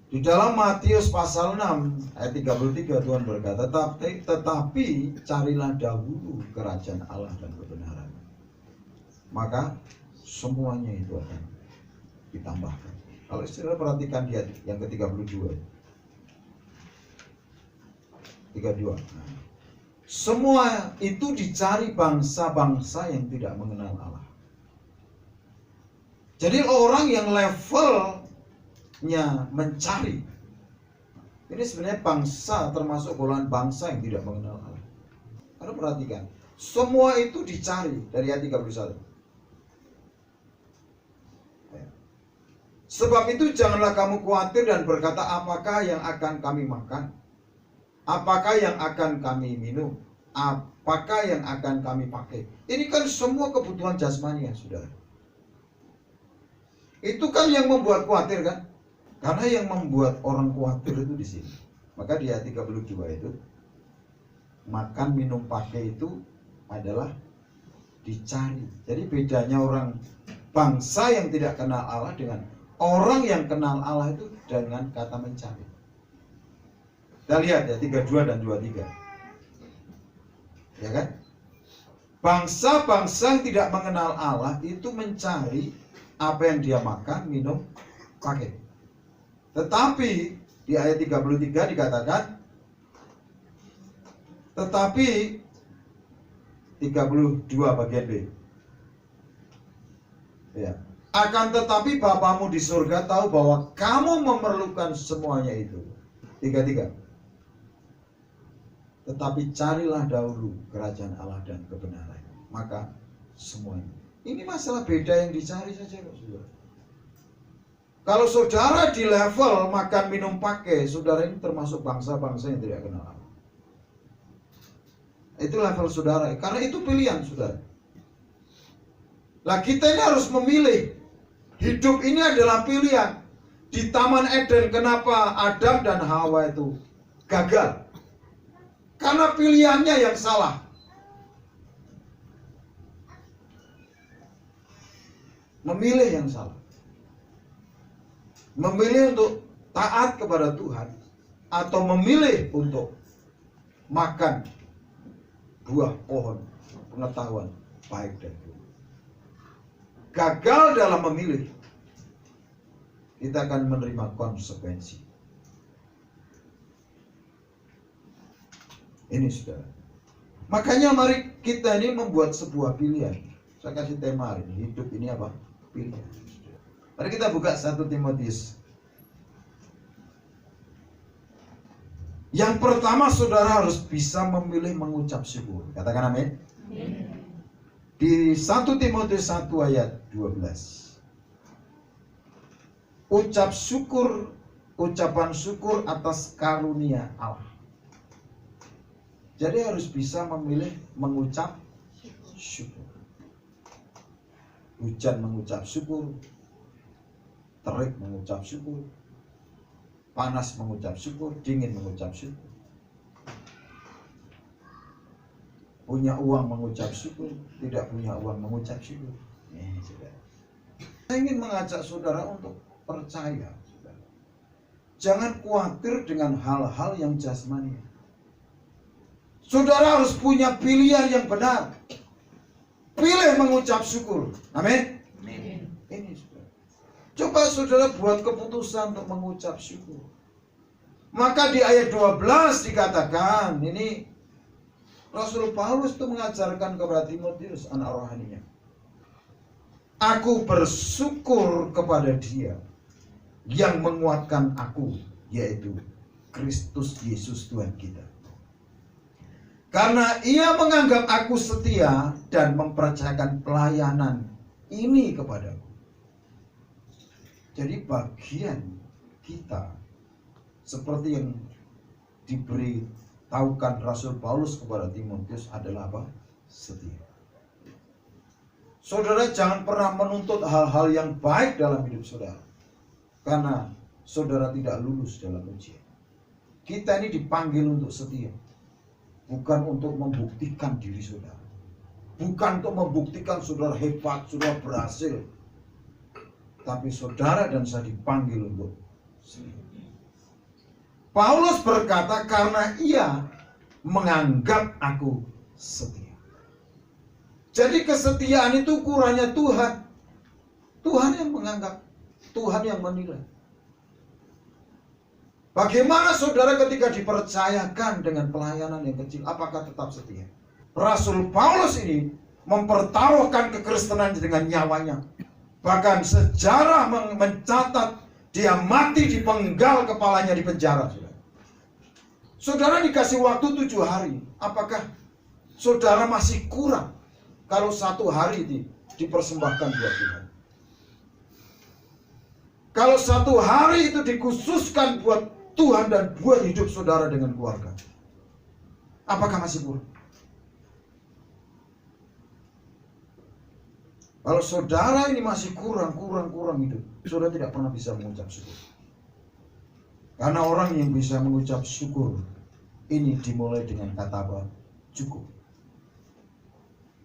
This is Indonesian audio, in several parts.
Di dalam Matius pasal 6 ayat 33 Tuhan berkata, tetapi carilah dahulu kerajaan Allah dan kebenaran, maka semuanya itu akan ditambahkan. Kalau saudara perhatikan di ayat yang ke-32, 32. Semua itu dicari bangsa-bangsa yang tidak mengenal Allah. Jadi orang yang levelnya mencari, ini sebenarnya bangsa, termasuk golongan bangsa yang tidak mengenal Allah. Karena perhatikan, semua itu dicari dari ayat 31. Sebab itu janganlah kamu khawatir dan berkata, apakah yang akan kami makan? Apakah yang akan kami minum? Apakah yang akan kami pakai? Ini kan semua kebutuhan jasmani ya, saudara. Itu kan yang membuat khawatir kan? Karena yang membuat orang khawatir itu di sini. Maka di ayat 32 itu, makan, minum, pakai itu adalah dicari. Jadi bedanya orang bangsa yang tidak kenal Allah dengan orang yang kenal Allah itu dengan kata mencari. Kita lihat ya 32 dan 23. Ya kan? Bangsa-bangsa yang tidak mengenal Allah itu mencari apa yang dia makan, minum, pakai. Tetapi di ayat 33 dikatakan, tetapi 32 bagian B. Ya. Akan tetapi Bapamu di surga tahu bahwa kamu memerlukan semuanya itu. 33. Tetapi carilah dahulu kerajaan Allah dan kebenaran, maka semuanya. Ini masalah beda yang dicari saja kok, saudara. Kalau saudara di level makan, minum, pakai, saudara ini termasuk bangsa-bangsa yang tidak kenal Allah. Itu level saudara, karena itu pilihan saudara. Lah kita ini harus memilih. Hidup ini adalah pilihan. Di Taman Eden, kenapa Adam dan Hawa itu gagal? Karena pilihannya yang salah. Memilih yang salah. Memilih untuk taat kepada Tuhan, atau memilih untuk makan buah pohon pengetahuan baik dan buruk. Gagal dalam memilih, kita akan menerima konsekuensi. Ini saudara. Makanya mari kita ini membuat sebuah pilihan. Saya kasih tema hari ini, hidup ini apa? Pilihan. Mari kita buka 1 Timotius. Yang pertama saudara harus bisa memilih mengucap syukur. Katakan amin. Di 1 Timotius 1 ayat 12. Ucap syukur, ucapan syukur atas karunia Allah. Jadi harus bisa memilih mengucap syukur. Hujan mengucap syukur, terik mengucap syukur, panas mengucap syukur, dingin mengucap syukur. Punya uang mengucap syukur, tidak punya uang mengucap syukur. Saudara. Saya ingin mengajak saudara untuk percaya, saudara. Jangan khawatir dengan hal-hal yang jasmani. Saudara harus punya pilihan yang benar. Pilih mengucap syukur. Amin. Ini saudara. Coba saudara buat keputusan untuk mengucap syukur. Maka di ayat 12 dikatakan, ini Rasul Paulus itu mengajarkan kepada Timotius anak rohaninya. Aku bersyukur kepada Dia yang menguatkan aku, yaitu Kristus Yesus Tuhan kita. Karena Ia menganggap aku setia dan mempercayakan pelayanan ini kepadaku. Jadi bagian kita seperti yang diberitahukan Rasul Paulus kepada Timotius adalah apa? Setia. Saudara jangan pernah menuntut hal-hal yang baik dalam hidup saudara, karena saudara tidak lulus dalam ujian. Kita ini dipanggil untuk setia, bukan untuk membuktikan diri saudara, bukan untuk membuktikan saudara hebat, saudara berhasil, tapi saudara dan saya dipanggil untuk setia. Paulus berkata, karena ia menganggap aku setia. Jadi kesetiaan itu ukurannya Tuhan. Tuhan yang menganggap, Tuhan yang menilai. Bagaimana saudara ketika dipercayakan dengan pelayanan yang kecil, apakah tetap setia? Rasul Paulus ini mempertaruhkan kekristenan dengan nyawanya. Bahkan sejarah mencatat dia mati dipenggal kepalanya di penjara. Saudara dikasih waktu 7 hari. Apakah saudara masih kurang kalau 1 hari dipersembahkan buat Tuhan? Kalau 1 hari itu dikhususkan buat Tuhan dan buat hidup saudara dengan keluarga, apakah masih kurang? Kalau saudara ini masih kurang hidup, saudara tidak pernah bisa mengucap syukur. Karena orang yang bisa mengucap syukur ini dimulai dengan kata apa? Cukup.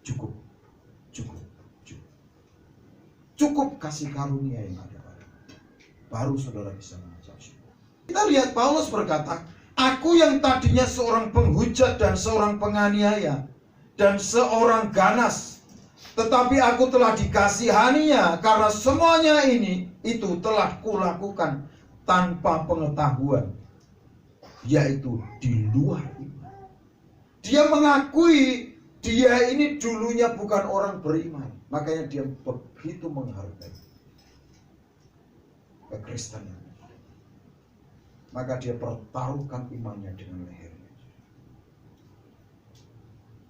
Cukup. Cukup. Cukup. Cukup kasih karunia yang ada. Baru saudara bisa mengucap syukur. Kita lihat Paulus berkata, aku yang tadinya seorang penghujat dan seorang penganiaya dan seorang ganas, tetapi aku telah dikasihaninya karena semuanya itu telah kulakukan tanpa pengetahuan, yaitu di luar iman. Dia mengakui dia ini dulunya bukan orang beriman, makanya dia begitu menghargai kekristenan. Maka dia pertaruhkan imannya dengan lehernya.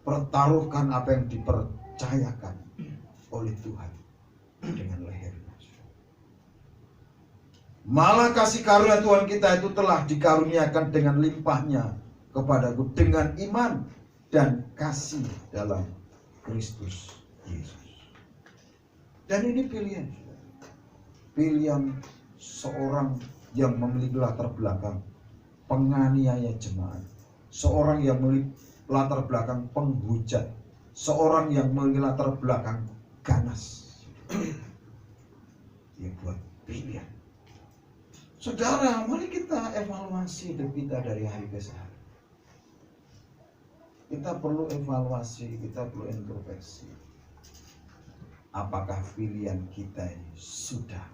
Pertaruhkan apa yang dipercayakan oleh Tuhan dengan lehernya. Malah kasih karunia Tuhan kita itu telah dikaruniakan dengan limpahnya kepadaku dengan iman dan kasih dalam Kristus Yesus. Dan ini pilihan. Pilihan seorang yang memiliki latar belakang penganiaya jemaat, seorang yang memiliki latar belakang penghujat, seorang yang memiliki latar belakang ganas. Dia buat pilihan. Saudara, mari kita evaluasi hidup kita dari hari ke hari. Kita perlu evaluasi, kita perlu introspeksi. Apakah pilihan kita ini sudah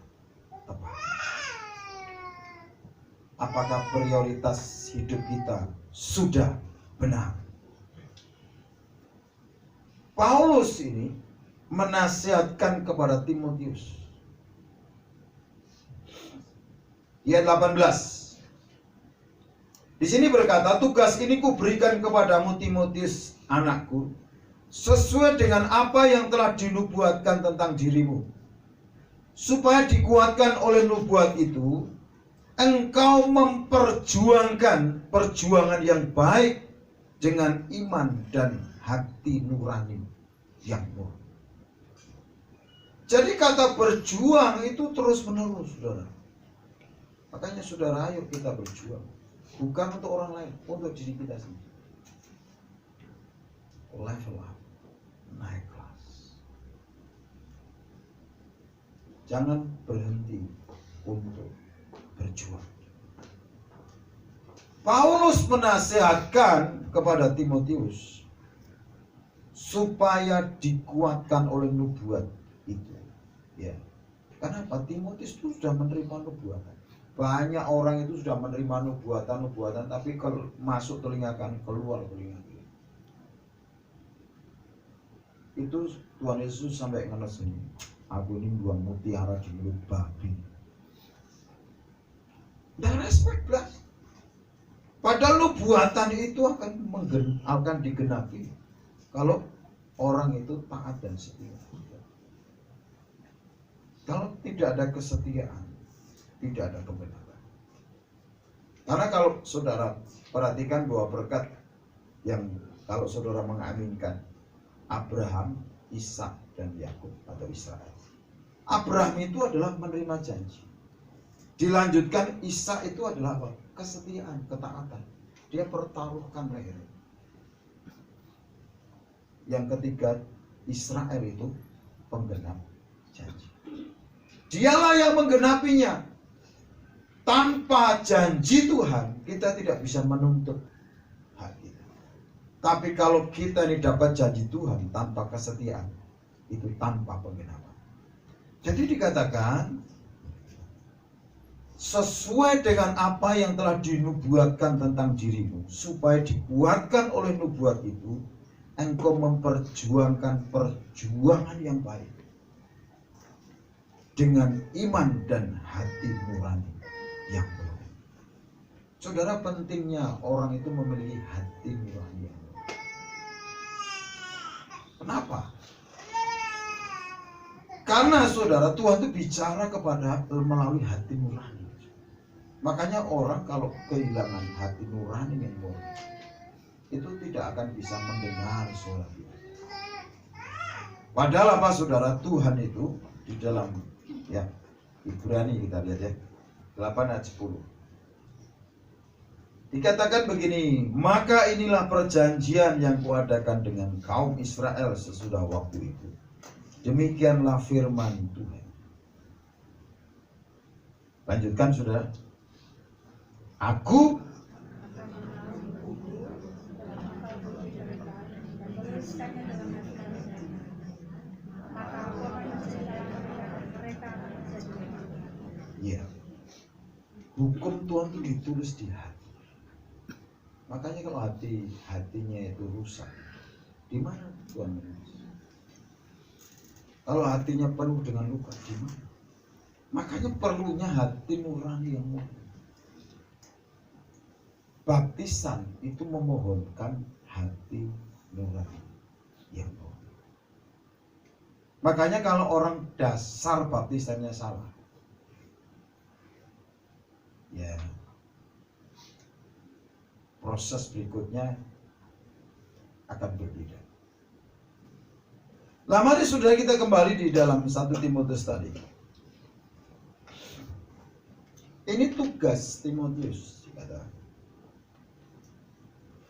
tepat? Apakah prioritas hidup kita sudah benar? Paulus ini menasihatkan kepada Timotius. Ayat 18. Di sini berkata, tugas ini kuberikan kepadamu Timotius, anakku, sesuai dengan apa yang telah dinubuatkan tentang dirimu, supaya dikuatkan oleh nubuat itu, engkau memperjuangkan perjuangan yang baik dengan iman dan hati nurani yang murni. Jadi kata berjuang itu terus menerus, saudara. Makanya saudara, ayo kita berjuang. Bukan untuk orang lain, untuk diri kita sendiri. Level up, naik kelas. Jangan berhenti untuk berjuang. Paulus menasihatkan kepada Timotius supaya dikuatkan oleh nubuat itu. Ya. Kenapa? Timotius itu sudah menerima nubuatan. Banyak orang itu sudah menerima nubuatan, tapi kalau masuk telinga kan keluar telinga. Itu Tuhan Yesus sampai ngenes ini. Aku ini buang mutiara di mulut babi. Dan respect belas. Padahal nubuatan itu akan digenapi kalau orang itu taat dan setia. Kalau tidak ada kesetiaan, tidak ada kebenaran. Karena kalau saudara perhatikan bahwa berkat yang kalau saudara mengaminkan Abraham, Ishak dan Yakub atau Israel. Abraham itu adalah menerima janji. Dilanjutkan Ishak itu adalah apa? Kesetiaan, ketaatan. Dia pertaruhkan leher. Yang ketiga, Israel itu penggenap janji. Dialah yang menggenapinya. tanpa janji Tuhan, kita tidak bisa menuntut hak kita. Tapi kalau kita ini dapat janji Tuhan tanpa kesetiaan, itu tanpa penggenapan. Jadi dikatakan, sesuai dengan apa yang telah dinubuatkan tentang dirimu, supaya dibuatkan oleh nubuat itu, engkau memperjuangkan perjuangan yang baik dengan iman dan hati nurani yang baik. Saudara, pentingnya orang itu memiliki hati nurani yang baik. Kenapa? Karena saudara, Tuhan itu bicara kepada melalui hati nurani. Makanya orang kalau kehilangan hati nurani yang murni, itu tidak akan bisa mendengar suara Dia. Padahal apa saudara, Tuhan itu di dalam Ibrani kita lihat ya, 8 ayat 10. Dikatakan begini, maka inilah perjanjian yang kuadakan dengan kaum Israel sesudah waktu itu. Demikianlah firman Tuhan. Lanjutkan saudara. Aku ya, hukum Tuhan itu ditulis di hati. Makanya kalau hatinya itu rusak, di mana Tuhan menulis? Kalau hatinya penuh dengan luka, di mana? Makanya perlunya hati nurani yang murni. Baptisan itu memohonkan hati nurani yang murni. Makanya kalau orang dasar baptisannya salah, ya proses berikutnya akan berbeda. Nah, mari sudah kita kembali di dalam 1 Timotius tadi. Ini tugas Timotius, dikatakan.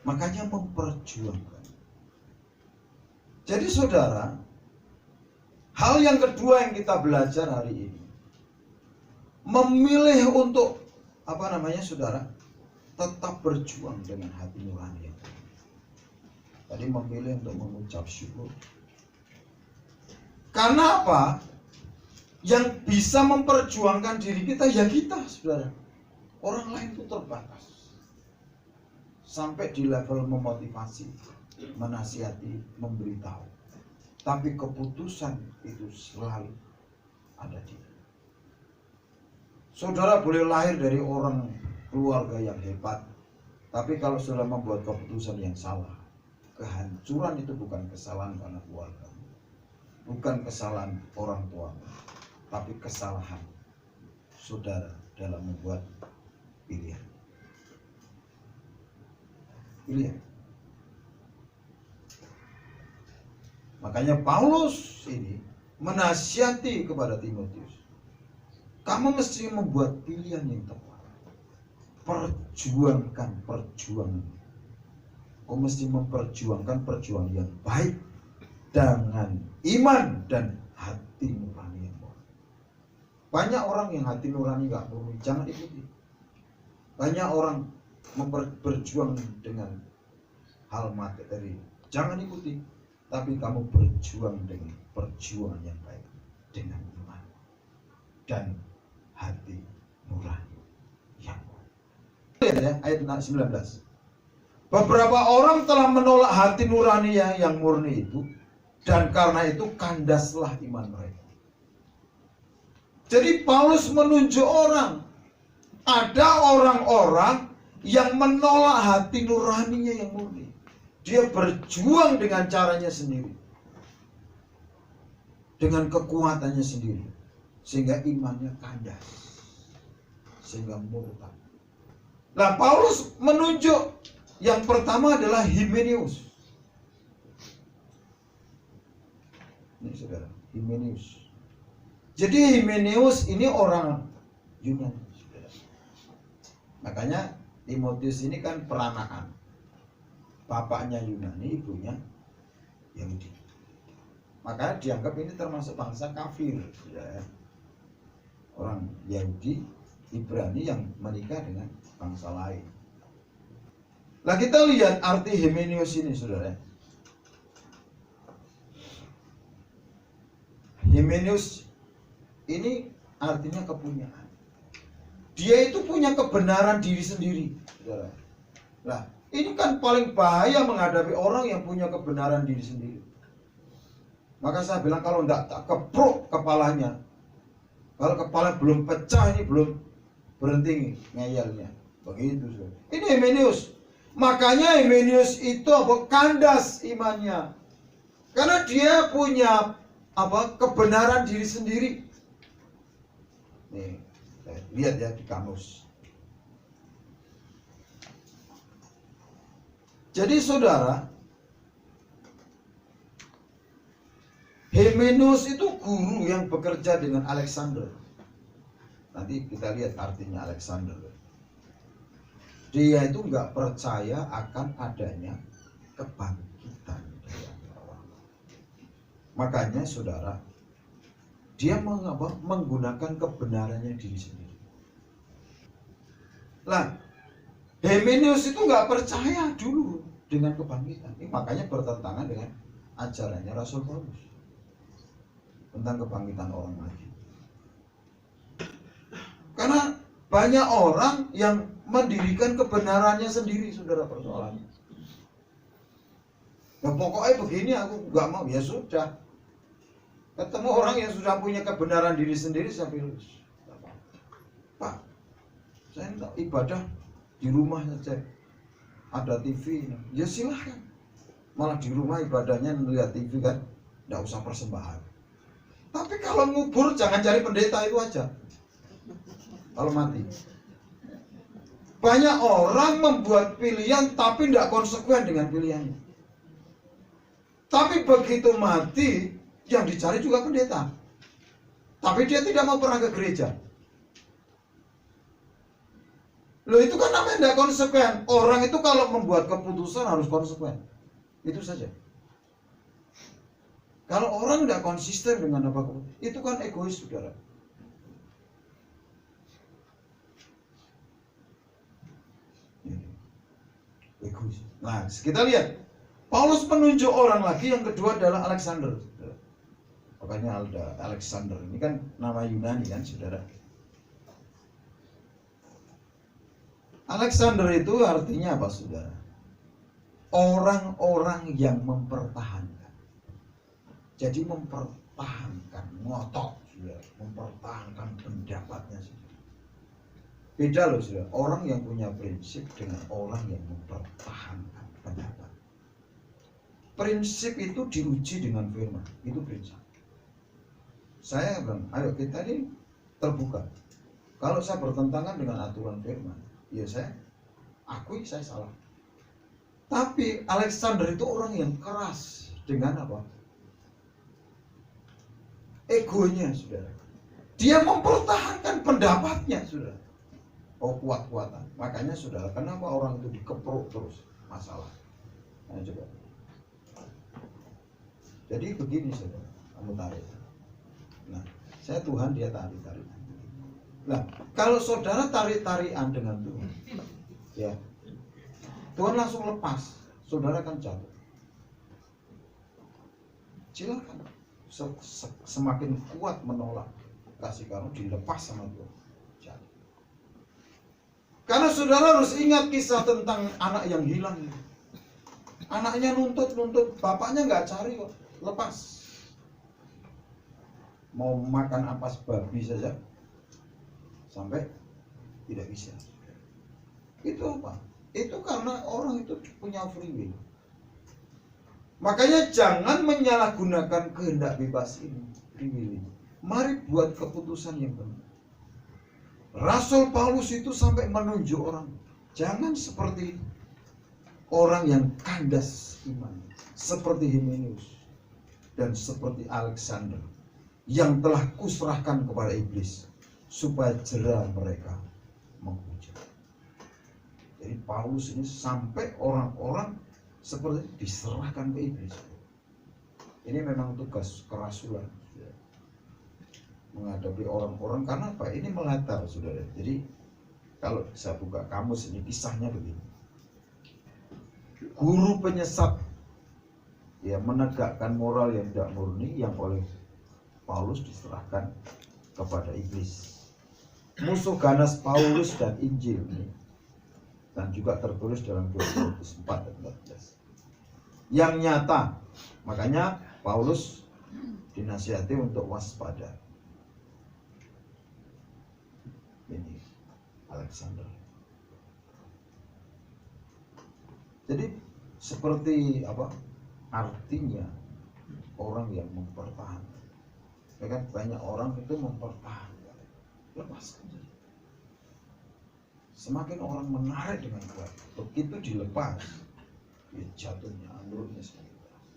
Makanya memperjuangkan. Jadi saudara, hal yang kedua yang kita belajar hari ini, memilih untuk saudara, tetap berjuang dengan hati nurani. Tadi memilih untuk mengucap syukur. Karena apa? Yang bisa memperjuangkan diri kita ya kita, saudara. Orang lain itu terbatas. Sampai di level memotivasi, menasihati, memberitahu. Tapi keputusan itu selalu ada di kita. Saudara boleh lahir dari orang keluarga yang hebat, tapi kalau sudah membuat keputusan yang salah, kehancuran itu bukan kesalahan karena keluarga, bukan kesalahan orang tua, tapi kesalahan saudara dalam membuat pilihan. Makanya Paulus ini menasihati kepada Timotius, kamu mesti membuat pilihan yang tepat. Perjuangkan perjuangan. Kamu mesti memperjuangkan perjuangan yang baik dengan iman dan hati nurani yang murni. Banyak orang yang hati nurani gak murni, jangan ikuti. Banyak orang berjuang dengan hal materi, jangan ikuti. Tapi kamu berjuang dengan perjuangan yang baik, dengan iman dan hati nurani yang murni. Ya, ayat 19. Beberapa orang telah menolak hati nurani yang murni itu, dan karena itu kandaslah iman mereka. Jadi Paulus menunjuk orang. Ada orang-orang yang menolak hati nuraninya yang murni. Dia berjuang dengan caranya sendiri, dengan kekuatannya sendiri, sehingga imannya kandas, sehingga murtad. Nah, Paulus menunjuk yang pertama adalah Hymenaeus. Ini saudara, Hymenaeus. Jadi Hymenaeus ini orang Yunani, saudara. Makanya Timotius ini kan peranaan. Bapaknya Yunani, ibunya Yahudi. Maka dianggap ini termasuk bangsa kafir, ya. Orang Yahudi Ibrani yang menikah dengan bangsa lain. Nah, kita lihat arti Himenius ini, saudara. Himenius ini artinya kepunyaan. Dia itu punya kebenaran diri sendiri, saudara. Nah, ini kan paling bahaya menghadapi orang yang punya kebenaran diri sendiri. Maka saya bilang kalau enggak tak kepruk kepalanya. Kalau kepala belum pecah ini belum berhenti ngeyelnya. Begitu, saudara. Ini Himenius. Makanya Himenius itu kandas imannya. Karena dia punya kebenaran diri sendiri. Nih, lihat ya di kamus. Jadi saudara, Himenius itu guru yang bekerja dengan Alexander. Nanti kita lihat artinya Alexander. Dia itu nggak percaya akan adanya kebangkitan dari antara orang. Makanya saudara, dia menggunakan kebenarannya diri sendiri. Lah, Himenius itu nggak percaya dulu dengan kebangkitan. Ini makanya bertentangan dengan ajarannya Rasul Paulus tentang kebangkitan orang mati. Karena banyak orang yang mendirikan kebenarannya sendiri, saudara, persoalannya. Ya pokoknya begini, aku nggak mau, ya sudah. Ketemu orang yang sudah punya kebenaran diri sendiri, saya bilang, Pak, saya tidak ibadah di rumah saja, ada TV, ya silahkan. Malah di rumah ibadahnya melihat TV kan, tidak usah persembahan. Tapi kalau ngubur jangan cari pendeta itu aja. Kalau mati, banyak orang membuat pilihan tapi tidak konsekuen dengan pilihannya. Tapi begitu mati, yang dicari juga pendeta. Tapi dia tidak mau pernah ke gereja. Loh, itu kan namanya tidak konsekuen. Orang itu kalau membuat keputusan harus konsekuen. Itu saja. Kalau orang tidak konsisten dengan apa itu kan egois, saudara. Egois. Nah, kita lihat Paulus menunjuk orang lagi, yang kedua adalah Alexander. Makanya ada Alexander, ini kan nama Yunani kan, saudara. Alexander itu artinya apa, saudara? Orang-orang yang mempertahankan. Jadi mempertahankan, ngotot, saudara, mempertahankan pendapatnya, saudara. Beda loh, saudara, orang yang punya prinsip dengan orang yang mempertahankan pendapat. Prinsip itu diuji dengan firman, itu prinsip. Saya bilang, ayo kita ini terbuka. Kalau saya bertentangan dengan aturan firman, ya saya akui saya salah. Tapi Alexander itu orang yang keras dengan apa? Egonya, saudara. Dia mempertahankan pendapatnya, saudara. Oh, kuat-kuatan. Makanya, saudara, kenapa orang itu dikepruk terus masalah? Nah, coba. Jadi begini, saudara, kamu tarik. Nah, saya Tuhan, dia tarik-tarikan. Nah, kalau saudara tarik-tarikan dengan Tuhan, ya, Tuhan langsung lepas, saudara kan jatuh. Silakan. Semakin kuat menolak kasih karunia, dilepas sama Tuhan. Jatuh. Karena saudara harus ingat kisah tentang anak yang hilang. Anaknya nuntut, bapaknya nggak cari kok, lepas. Mau makan ampas babi saja sampai tidak bisa. Itu apa? Itu karena orang itu punya free will. Makanya jangan menyalahgunakan kehendak bebas ini, free will ini. Mari buat keputusan yang benar. Rasul Paulus itu sampai menunjuk orang, jangan seperti orang yang kandas iman, seperti Himenius dan seperti Alexander, yang telah kuserahkan kepada iblis supaya jera mereka menghujat. Jadi Paulus ini sampai orang-orang seperti diserahkan ke iblis. Ini memang tugas kerasulan. menghadapi orang-orang. Karena apa? Ini melatar, saudara. Jadi kalau saya buka kamus ini, kisahnya begini. Guru penyesat ya menegakkan moral yang tidak murni yang oleh Paulus diserahkan kepada iblis. Musuh ganas Paulus dan Injil ini, dan juga tertulis dalam 2 Timotius 4 dan 14 yang nyata. Makanya Paulus dinasihati untuk waspada. Ini Alexander. Jadi seperti apa artinya orang yang mempertahankan, ya kan? Banyak orang itu mempertahankan, lepaskan saja. Semakin orang menarik dengan kuat, begitu dilepas, ya jatuhnya, ambruknya semakin keras.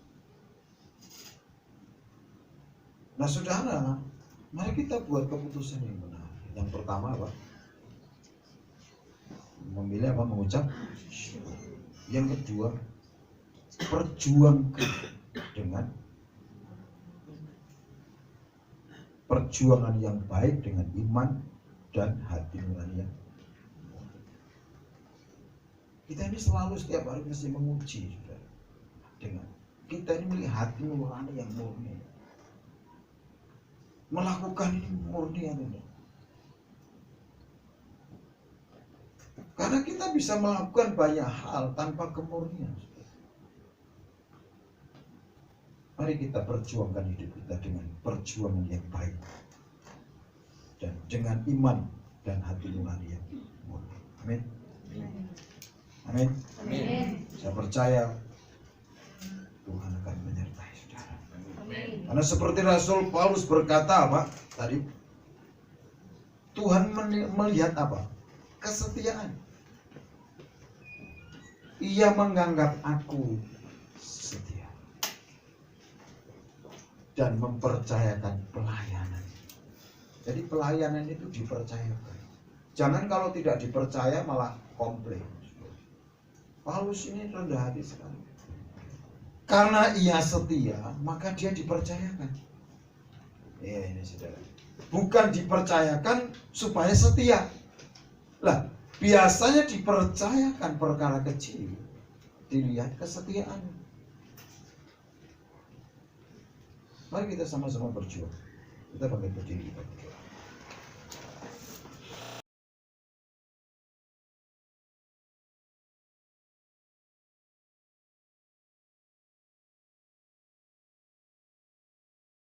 Nah saudara, mari kita buat keputusan yang benar. Yang pertama apa? Memilih apa? Mengucap syukur. Yang kedua, perjuangkan dengan perjuangan yang baik dengan iman dan hati nurani yang kita ini selalu setiap hari mesti menguji, saudara. Dengan kita ini melihat hati nurani yang murni, melakukan ini murni atau tidak. Karena kita bisa melakukan banyak hal tanpa kemurnian. Mari kita perjuangkan hidup kita dengan perjuangan yang baik dan dengan iman dan hati nurani yang murni. Amin. Amin. Amin. Saya percaya Tuhan akan menyertai saudara. Amin. Karena seperti Rasul Paulus berkata apa tadi? Tuhan melihat apa? Kesetiaan. Ia menganggap aku setia dan mempercayakan pelayanan. Jadi pelayanan itu dipercayakan. Jangan kalau tidak dipercaya malah komplain. Paulus ini rendah hati sekali. Karena ia setia, maka dia dipercayakan. Ya ini saudara. Bukan dipercayakan supaya setia. Lah, biasanya dipercayakan perkara kecil, dilihat kesetiaan. Mari kita sama-sama berjuang. Kita bangkit berdiri, kita berdoa.